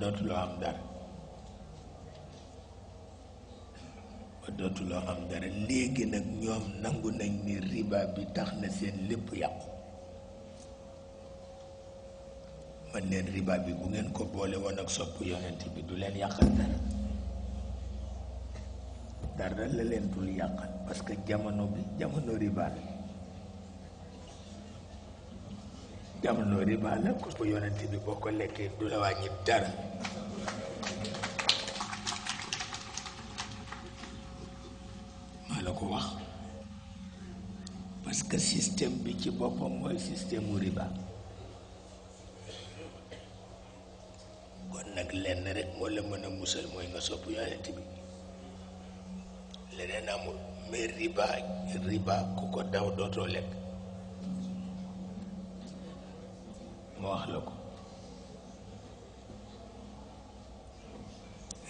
dootuloo am dara ba dootuloo am dara léegi nag ñoom nangu nañ ni riba bi tax na seen lépp yàqu man leen riba bi bu ngeen ko boole woon ak sopp yonent bi du leen yàqal dara la leen dul yàqal parce que jamono bi jamono riba la jamono riba la ko yonent bi boo ko lekkee du la wàññi dara maa la ko wax parce que système bi ci boppam mooy système u riba kon nag lenn rek moo la mën a musal mooy nga sopp yonent bi leneen amul mais riba ku ko daw dootoo lekk ma wax la ko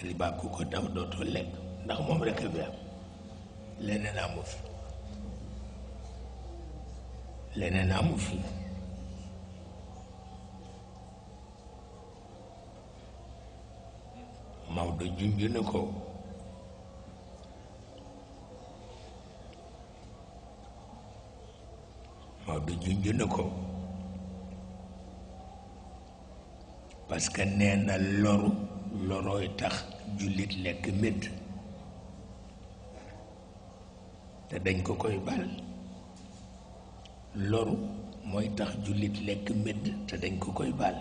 riba ku ko daw dootoo lekk ndax moom rek a bi am leneen amu fi leneen amu fi Maodo junj na ko parce que nee na lorooy tax jullit lekk médd te dañ ko koy bal loru mooy tax jullit lekk médd te dañ ko koy bal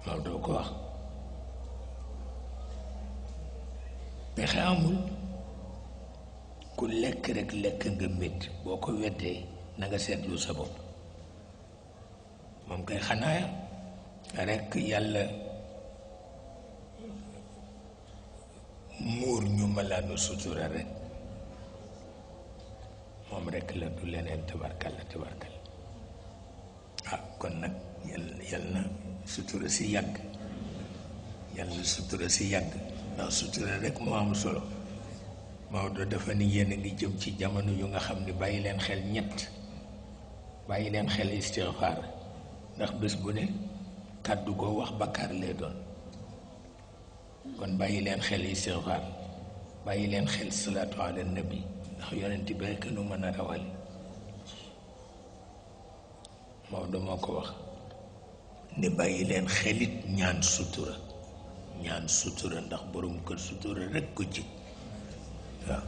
Maodo ko wax pexe amul ku lekk rek lekk nga médd boo ko weddee na nga seetlu sa bopp moom kay xanaa rek yàlla muur ñu malaanu sutura rek moom rek la du leneen tabarkal kon nag yal na sutura si yàgg ndax sutura rek moo am solo Maodo dafa ni yéen a ngi jëm ci jamono yu nga xam ni bàyyi leen xel bàyyi leen xel istixfaar ndax bés bu ne kàddu goo wax bakkaar lay doon kon bàyyi leen xel istixfaar bàyyi leen xel salaatu ala nabi ndax yonent bi rekk nu mën a rawale Maodo moo ko wax ni bàyyi leen xelit ñaan sutura ndax borom kër sutura rekk ko jig waaw